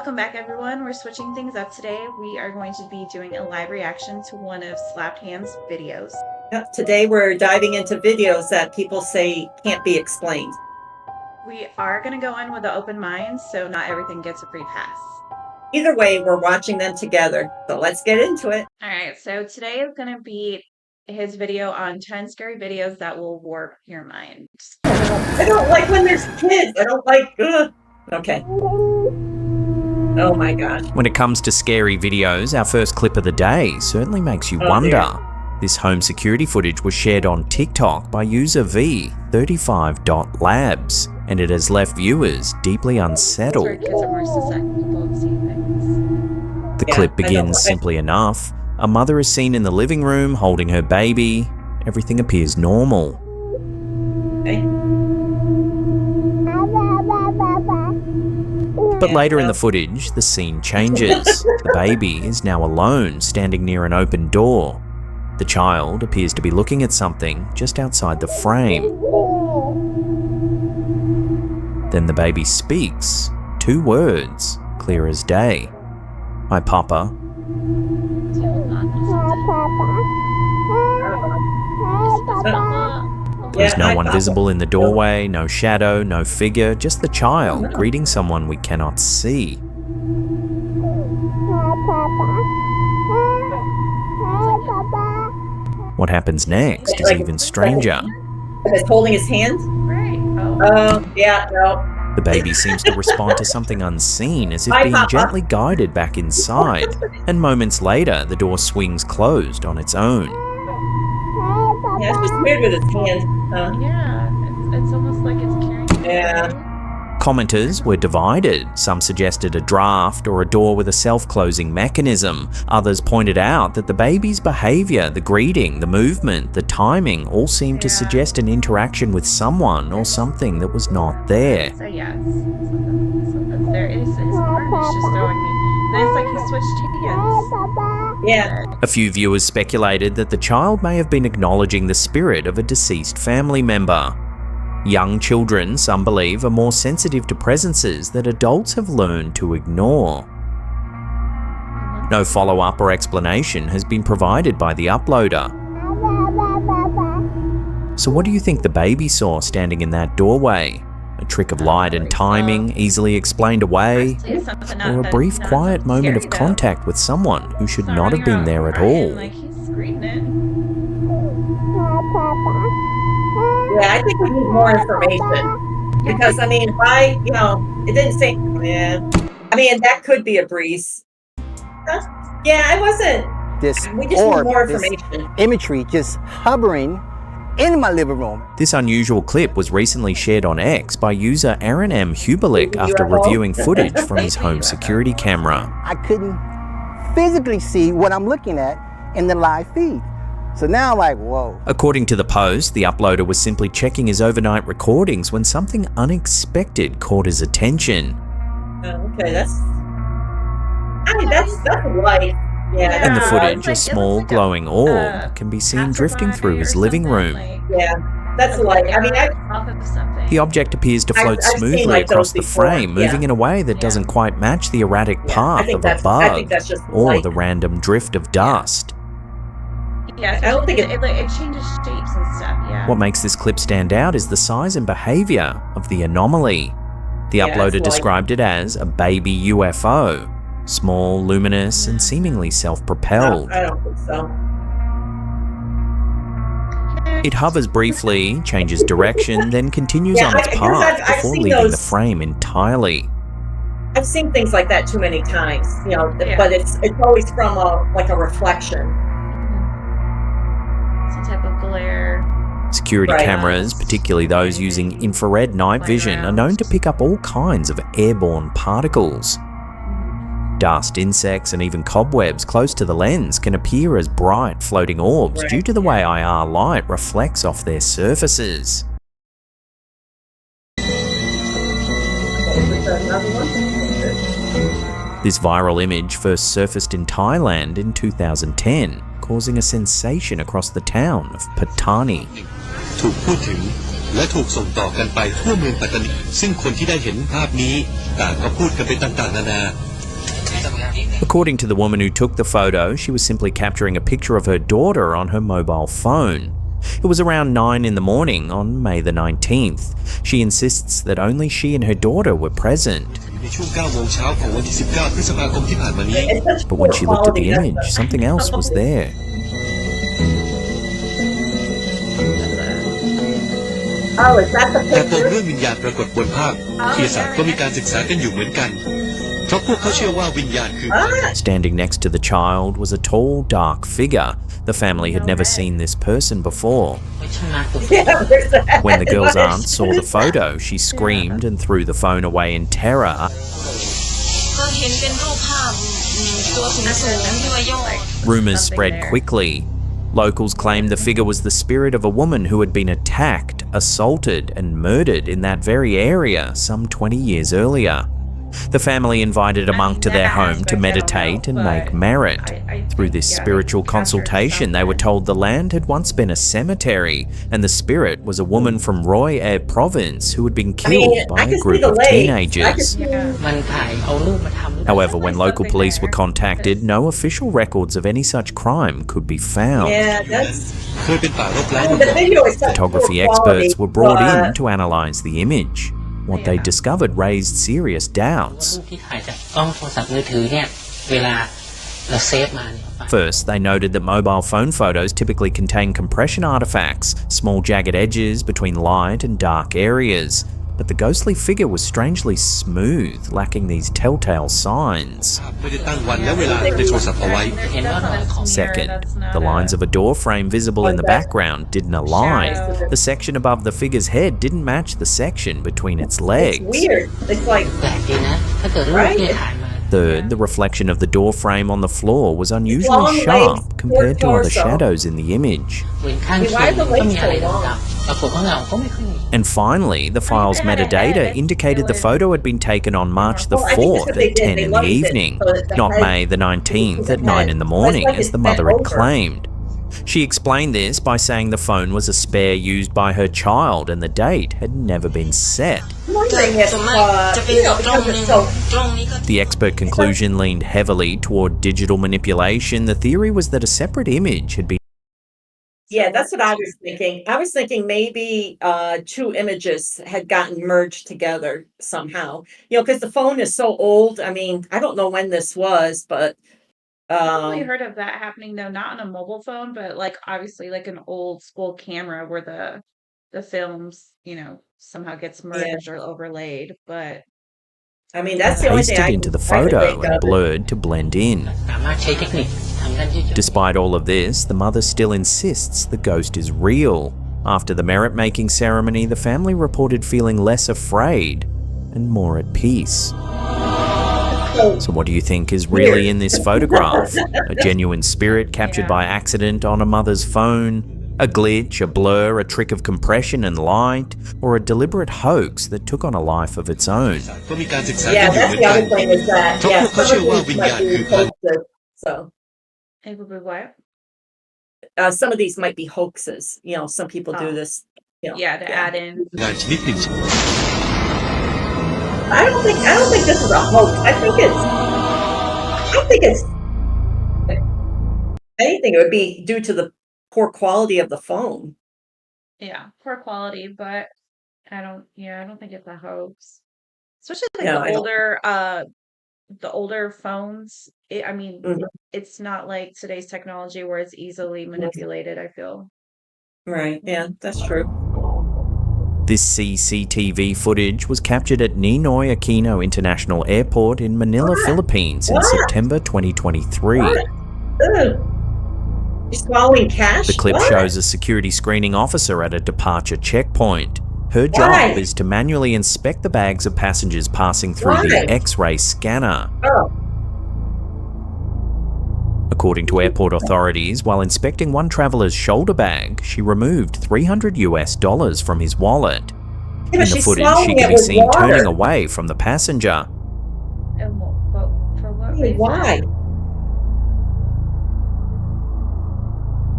Welcome back, everyone. We're switching things up today. We are going to be doing a live reaction to one of Slapped Hands' videos. Yep, today we're diving into videos that people say can't be explained. We are going to go in with an open mind, so not everything gets a free pass. Either way, we're watching them together. So let's get into it. All right, so today is going to be his video on 10 scary videos that will warp your mind. I don't like when there's kids. I don't like, ugh. Okay. Oh my gosh. When it comes to scary videos, our first clip of the day certainly makes you wonder. Dear. This home security footage was shared on TikTok by user V35.labs, and it has left viewers deeply unsettled. Kids are more susceptible to seeing things. The clip begins simply enough. A mother is seen in the living room holding her baby. Everything appears normal. Okay. But later in the footage, the scene changes. The baby is now alone, standing near an open door. The child appears to be looking at something just outside the frame. Then the baby speaks, 2 words, clear as day. "My papa." There's no one visible in the doorway, no shadow, no figure, just the child greeting someone we cannot see. What happens next is even stranger. It's holding his hand? Right. Oh, yeah, no. The baby seems to respond to something unseen, as if being gently guided back inside, and moments later the door swings closed on its own. Yeah, it's just weird with his hand. Yeah, it's almost like it's carrying. Yeah. Commenters were divided. Some suggested a draft or a door with a self-closing mechanism. Others pointed out that the baby's behavior, the greeting, the movement, the timing all seemed to suggest an interaction with someone or something that was not there. So yes, something's there. His arm is just throwing me. And it's like he switched hands. Yeah. A few viewers speculated that the child may have been acknowledging the spirit of a deceased family member. Young children, some believe, are more sensitive to presences that adults have learned to ignore. No follow-up or explanation has been provided by the uploader. So what do you think the baby saw standing in that doorway? A trick of light and timing, easily explained away, or a brief quiet moment of contact with someone who should not have been there at all? Like he's screaming it. Yeah, I think we need more information. Because, I mean, it didn't say, I mean, that could be a breeze. Yeah, I wasn't. We just need more information. Imagery just hovering in my living room. This unusual clip was recently shared on X by user Aaron M. Huberlick after reviewing footage from his home security camera. I couldn't physically see what I'm looking at in the live feed. So now I'm like, whoa. According to the post, the uploader was simply checking his overnight recordings when something unexpected caught his attention. Okay, that's light. Yeah. In the footage, a small glowing orb can be seen drifting through his living room. Yeah, that's light. I mean, The object appears to float smoothly across the frame, moving in a way that doesn't quite match the erratic path of a bug or the random drift of dust. Yeah, I don't think it changes shapes and stuff. Yeah. What makes this clip stand out is the size and behavior of the anomaly. The uploader described it as a baby UFO. Small, luminous, and seemingly self-propelled. I don't think so. It hovers briefly, changes direction, then continues on its path before leaving the frame entirely. I've seen things like that too many times, but it's always from a reflection. Some type of glare. Security cameras, particularly those using infrared night vision, are known to pick up all kinds of airborne particles. Dust, insects, and even cobwebs close to the lens can appear as bright floating orbs due to the way IR light reflects off their surfaces. This viral image first surfaced in Thailand in 2010, causing a sensation across the town of Pattani. ถูกพูดถึงและถูกส่งต่อกันไปทั่วเมืองปัตตานีซึ่งคนที่ได้เห็นภาพนี้ต่างก็พูดกันไปต่างๆนานา According to the woman who took the photo, she was simply capturing a picture of her daughter on her mobile phone. It was around 9 in the morning on May the 19th. She insists that only she and her daughter were present. ในช่วง 9 โมงเช้าของวันที่ 19 พฤษภาคมที่ผ่านมานี้ It's such But when poor she looked at the quality, image, that's something else was there. Oh, is that the แต่ปม picture? เรื่องวิญญาณปรากฏบนภาพวิทยาศาสตร์ก็มีการศึกษากันอยู่เหมือนกันเพราะพวกเขาเชื่อว่าวิญญาณคือ Standing next to the child was a tall, dark figure. The family had never way. seen this person before. Yeah, there's that. When the girl's What aunt is saw the that? photo, she screamed and threw the phone away in terror. ก็เห็นเป็นรูปภาพตัวสูงๆที่ว่าย่อ Rumors Something spread there. quickly. Locals claimed the figure was the spirit of a woman who had been attacked, assaulted, and murdered in that very area some 20 years earlier. The family invited a monk to their home to meditate and make merit. Through this spiritual consultation, they were told the land had once been a cemetery, and the spirit was a woman from Roy Air Province who had been killed by I a can see group the of legs. I can teenagers. see- มันถ่ายเอารูปมาทำ However, when There's local something police there. were contacted, no official records of any such crime could be found. Yeah, that's. เคยเป็นป่ารกร้าง The video is such Photography poor experts quality, were brought in but- to analyse the image. What they discovered raised serious รู doubts. ปที่ถ่ายจากกล้องโทรศัพท์มือถือเนี่ยเวลาเราเซฟมาเนี่ย First, they noted that mobile phone photos typically contain compression artifacts, small jagged edges between light and dark areas. But the ghostly figure was strangely smooth, lacking these telltale signs. ไม่ได้ตั้งวันและเวลาในโทรศัพท์เอาไว้ เห็นว่ารอยของ Second, the lines of a door frame visible in the background didn't align. The section above the figure's head didn't match the section between its It's legs. weird. It's like แปลกดีนะถ้าเกิดรูปที่ถ่ายมา Third, the reflection of the door frame on the floor was Long unusually legs, sharp compared to short other torso. shadows in the image. เว้นข้างเคียงก็มีอะไรดำๆปรากฏว่าเงาก็ไม่ค่อยมี And finally, the file's metadata indicated the photo had been taken on March the Well, I think 4th that's what they at did. 10 They in the lightened it evening, so that the not head- May the 19th at the 9 head- in the well, morning, it's like as the it's mother bent had over. claimed. She explained this by saying the phone was a spare used by her child and the date had never been set. I'm wondering if ส่วนมากจะเป็น you know กล้อง because หนึง it's so กล้องนี้ก็ The expert conclusion leaned heavily toward digital manipulation. The theory was that a separate image had been yeah, that's what I was thinking. I was thinking maybe two images had gotten merged together somehow. You know, because the phone is so old. I mean, I don't know when this was, but Probably heard of that happening though, not on a mobile phone, but like obviously like an old school camera where the films, somehow gets merged or overlaid. But I mean that's the only thing pasted I into can the try to photo think and of. blurred to blend in. สามารถใช้เทคนิคทางด้านยืดหยุ่น Despite all of this, the mother still insists the ghost is real. After the merit-making ceremony, the family reported feeling less afraid and more at peace. So what do you think is really in this photograph? A genuine spirit captured by accident on a mother's phone? A glitch, a blur, a trick of compression and light? Or a deliberate hoax that took on a life of its own? ก็มีการศึกษา Yeah, กันอยู่ that's เหมือน the กั other น thing is that Top yeah, of the some of show, these well, might be vinyard, hoaxes. So it would be what? some of these might be hoaxes. You know, some people do Oh. this. You know, Yeah, to add in. งานชนิดหนึ่ง I don't think this is a hoax. I think it's anything. It would be due to the poor quality of the phone. Yeah, poor quality, but I don't think it's a hoax. Especially like No, I don't. the older phones. Mhm. It's not like today's technology where it's easily manipulated, I feel. Right. Yeah, that's true. This CCTV footage was captured at Ninoy Aquino International Airport in Manila, Philippines in What? September 2023. What? Ugh. You're swallowing cash? The clip What? shows a security screening officer at a departure checkpoint. Her job Why? is to manually inspect the bags of passengers passing through the Why? X-ray scanner. Oh, According to airport authorities, while inspecting one traveler's shoulder bag, she removed $300 from his wallet. yeah, In but the she's footage, she swallowing can it be with seen turning water. away from the passenger. And for what Hey, reason? why?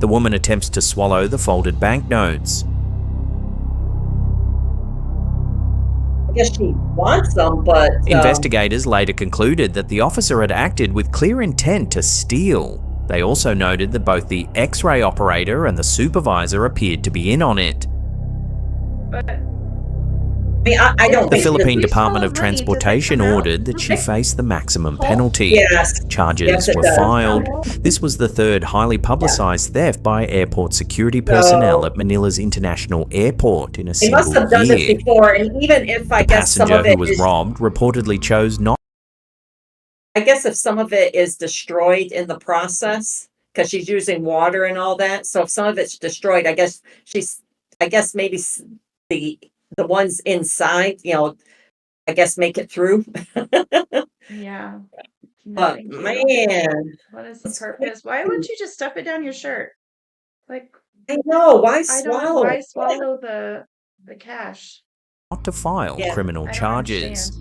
The woman attempts to swallow the folded banknotes. I guess she wants them, but Investigators later concluded that the officer had acted with clear intent to steal. They also noted that both the X-ray operator and the supervisor appeared to be in on it. But I mean, I don't The think Philippine we Department swallow of money, does it Transportation come out? ordered that she face the maximum penalty. Yes. Charges Yes, it were does. filed. This was the third highly publicized theft by airport security personnel at Manila's International Airport in a They must single have done this year. before, and even if I The guess some passenger of who it was is, robbed reportedly chose not. I guess if some of it is destroyed in the process, because she's using water and all that, so if some of it's destroyed, I guess maybe the ones inside, I guess make it through. Yeah. No, But thank you. man, What is the purpose? Why wouldn't you just stuff it down your shirt? Like, I know, why I don't swallow? why swallow the cash? Not to file Yeah. criminal I don't charges. understand.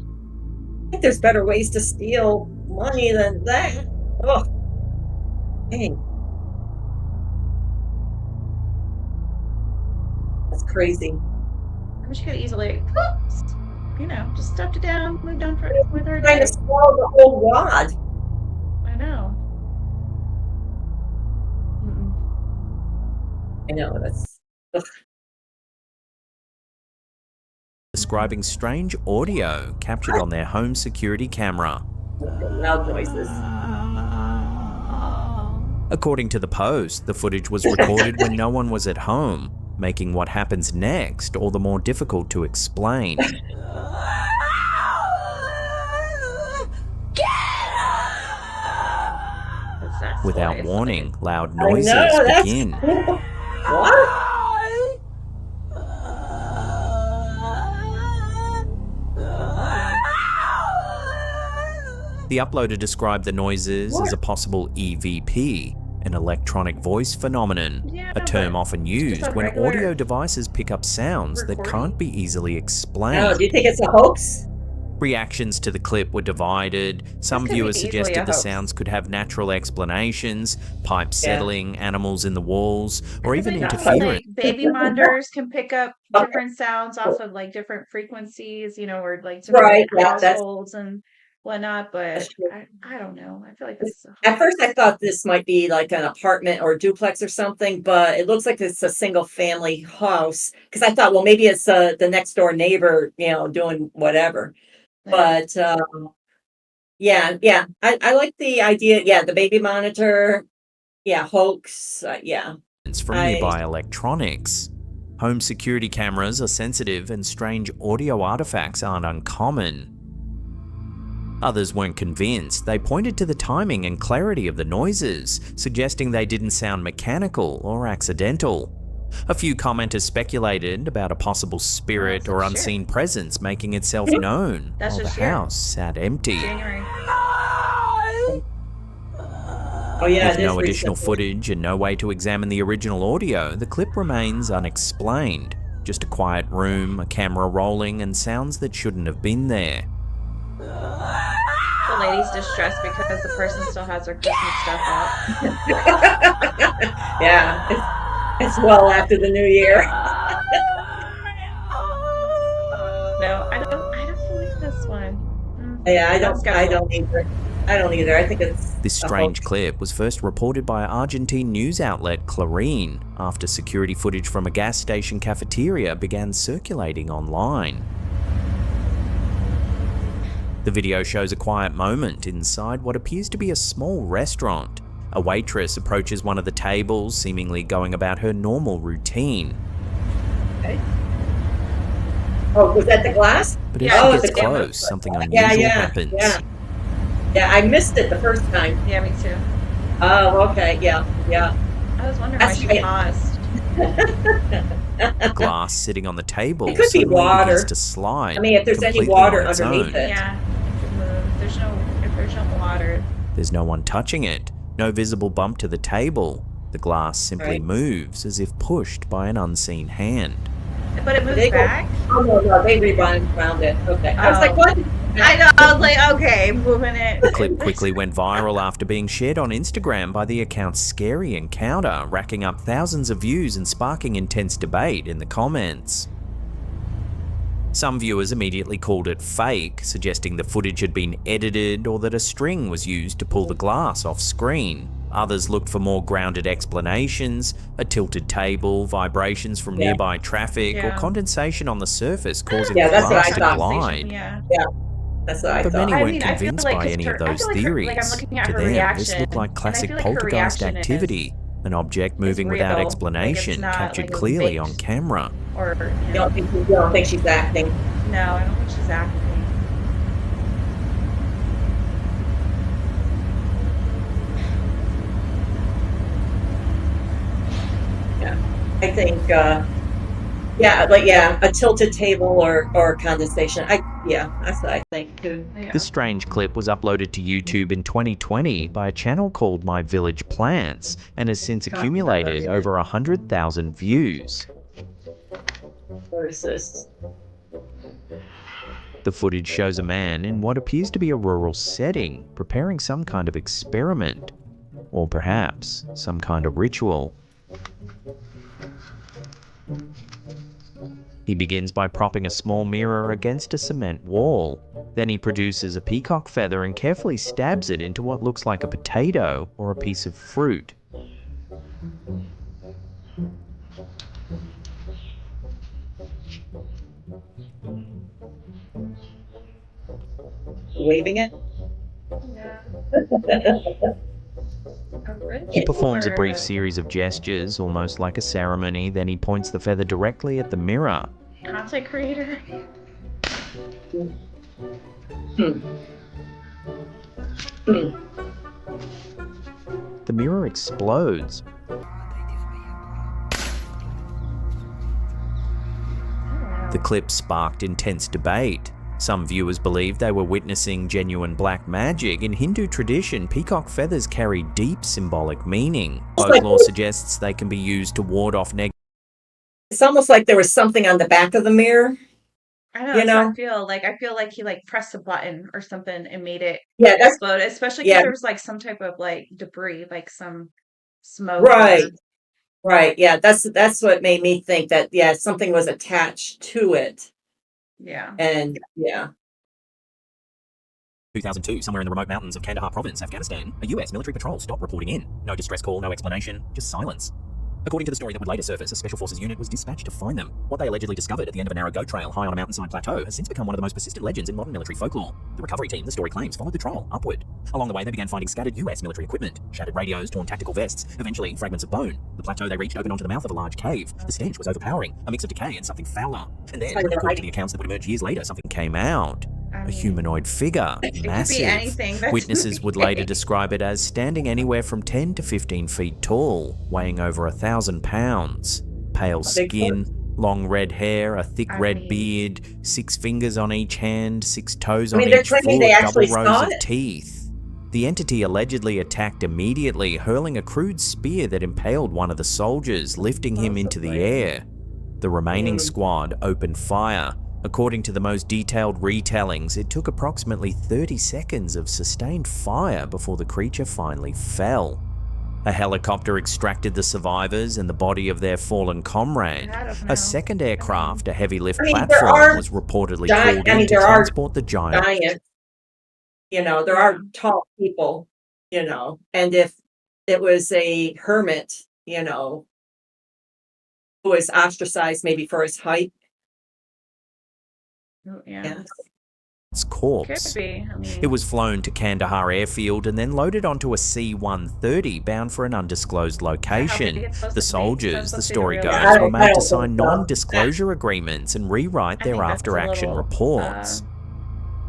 I think there's better ways to steal money than that. Oh, dang. That's crazy. I wish you could easily, just stuffed it down, moved on with her Trying day. to swallow the whole wad. I know. Mm-mm. I know, that's ugh. Describing strange audio captured on their home security camera. Loud noises. According to the Post, the footage was recorded when no one was at home, making what happens next all the more difficult to explain. Without voice, warning, loud I noises know, that's begin. what? The uploader described the noises as a possible EVP, an electronic voice phenomenon, Yeah, a term but often just used a when regular audio devices pick up sounds that recording? can't be easily Oh, explained. do you think it's a hoax? Reactions to the clip were divided. Some could be viewers easily suggested a the hoax. sounds could have natural explanations, pipes settling, animals in the walls, or even Like interference. baby monitors can pick up Okay. different sounds off of like different frequencies, or like different Right, yeah, that's households and whatnot. But true. I don't know. I feel like this is At first, I thought this might be like an apartment or a duplex or something, but it looks like it's a single family house. Because I thought, well, maybe it's the next door neighbor, doing whatever. But yeah, I like the idea. Yeah, the baby monitor. Yeah, hoax. Yeah. From nearby electronics. Home security cameras are sensitive and strange audio artifacts aren't uncommon. Others weren't convinced. They pointed to the timing and clarity of the noises, suggesting they didn't sound mechanical or accidental. A few commenters speculated about a possible spirit or unseen presence making itself known while the house sat empty. January. Oh yeah, With no additional footage and no way to examine the original audio, the clip remains unexplained. Just a quiet room, a camera rolling, and sounds that shouldn't have been there. The lady's distressed because the person still has their Christmas stuff up. Yeah, it's well after the new year. No, I don't believe this one. Yeah, I don't either. I don't either. I think it's This strange clip was first reported by Argentine news outlet Clarín after security footage from a gas station cafeteria began circulating online. The video shows a quiet moment inside what appears to be a small restaurant. A waitress approaches one of the tables, seemingly going about her normal routine. Okay. Oh, was that the glass? But as she gets close, something unusual happens. Yeah, I missed it the first time. Yeah, me too. Oh, okay, yeah. I was wondering why she paused. The glass sitting on the table It could be suddenly water. begins to slide. I mean, if there's any completely water on its underneath own. it. Yeah, it could move. If there's no water. There's no one touching it, no visible bump to the table. The glass simply moves as if pushed by an unseen hand. But it moves back? Oh, no, they rewound it. Okay. I was like, what? I know, I was like, okay, moving it. The clip quickly went viral after being shared on Instagram by the account Scary Encounter, racking up thousands of views and sparking intense debate in the comments. Some viewers immediately called it fake, suggesting the footage had been edited or that a string was used to pull the glass off screen. Others looked for more grounded explanations, a tilted table, vibrations from nearby traffic, or condensation on the surface causing the that's what glass I to thought. glide. Yeah, that's what I But thought. many I weren't mean, I feel convinced like by 'cause any of her I those feel like her like, I'm theories. looking at To her them, this reaction, looked like and I classic feel like her poltergeist reaction activity, an object moving real. without Like, it's explanation, not captured like a clearly on faked camera. or, You don't think she's acting? No, I don't think she's acting. Yeah. I think, a tilted table or condensation. That's what I think too. Yeah. This strange clip was uploaded to YouTube in 2020 by a channel called My Village Plants and has since accumulated over 100,000 views. Where is this? The footage shows a man in what appears to be a rural setting, preparing some kind of experiment, or perhaps some kind of ritual. He begins by propping a small mirror against a cement wall. Then he produces a peacock feather and carefully stabs it into what looks like a potato or a piece of fruit. Waving it? Yeah. He performs a brief series of gestures, almost like a ceremony, then he points the feather directly at the mirror. Content creator. The mirror explodes. The clip sparked intense debate. Some viewers believed they were witnessing genuine black magic. In Hindu tradition, peacock feathers carry deep symbolic meaning. Folklore suggests they can be used to ward off negative. It's almost like there was something on the back of the mirror. I know, that's what I feel like. I feel like he like pressed a button or something and made it explode, especially because there was like some type of like debris, like some smoke. Right. Yeah, that's what made me think that something was attached to it. Yeah. And yeah. 2002, somewhere in the remote mountains of Kandahar province, Afghanistan, a US military patrol stopped reporting in. No distress call, no explanation, just silence. According to the story that would later surface, a special forces unit was dispatched to find them. What they allegedly discovered at the end of a narrow goat trail high on a mountainside plateau has since become one of the most persistent legends in modern military folklore. The recovery team, the story claims, followed the trail upward. Along the way, they began finding scattered US military equipment, shattered radios, torn tactical vests, eventually fragments of bone. The plateau they reached opened onto the mouth of a large cave. The stench was overpowering, a mix of decay and something fouler. And then, according to the accounts that would emerge years later, something came out. A humanoid figure, massive. Witnesses would later describe it as standing anywhere from 10 to 15 feet tall, weighing over 1,000 pounds. Pale skin, long red hair, a thick red beard, 6 fingers on each hand, 6 toes on each foot, double rows of teeth. The entity allegedly attacked immediately, hurling a crude spear that impaled one of the soldiers, lifting him into the air. The remaining squad opened fire. According to the most detailed retellings, it took approximately 30 seconds of sustained fire before the creature finally fell. A helicopter extracted the survivors and the body of their fallen comrade. A second aircraft, a heavy lift platform, was reportedly called in to transport the giant. There are tall people, and if it was a hermit, who was ostracized maybe for his height. Its corpse. It was flown to Kandahar airfield and then loaded onto a C-130 bound for an undisclosed location. The soldiers, the story goes, were made to sign non-disclosure agreements and rewrite their after-action reports.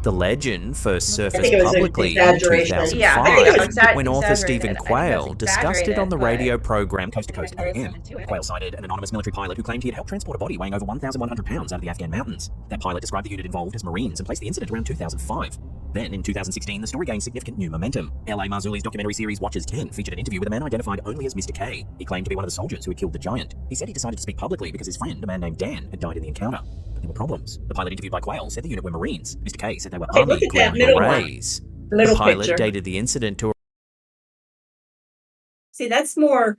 The legend first surfaced publicly in 2005 when author Stephen Quayle discussed it on the radio program Coast to Coast AM. Quayle cited an anonymous military pilot who claimed he had helped transport a body weighing over 1,100 pounds out of the Afghan mountains. That pilot described the unit involved as Marines and placed the incident around 2005. Then, in 2016, the story gained significant new momentum. L.A. Marzulli's documentary series Watchers 10 featured an interview with a man identified only as Mr. K. He claimed to be one of the soldiers who had killed the giant. He said he decided to speak publicly because his friend, a man named Dan, had died in the encounter. But there were problems. The pilot interviewed by Quayle said the unit were Marines. Mr. K said they were Army Green Berets. The pilot dated the incident to... See, that's more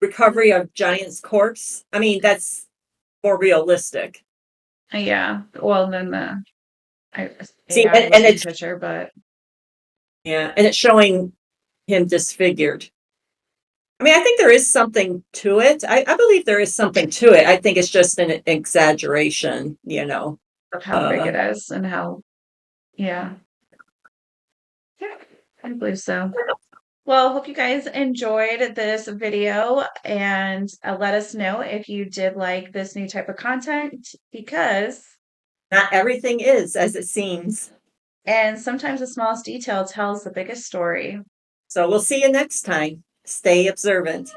recovery of giant's corpse. I mean, that's more realistic. Yeah. Well, then the I See, AI and looking it's picture, but yeah, and it's showing him disfigured. I mean, I think there is something to it. I believe there is something to it. I think it's just an exaggeration, you know. of how big Uh, it is and how, yeah. Yeah, I believe so. Well, hope you guys enjoyed this video and let us know if you did like this new type of content because, Not everything is as it seems. and sometimes the smallest detail tells the biggest story. So we'll see you next time. Stay observant.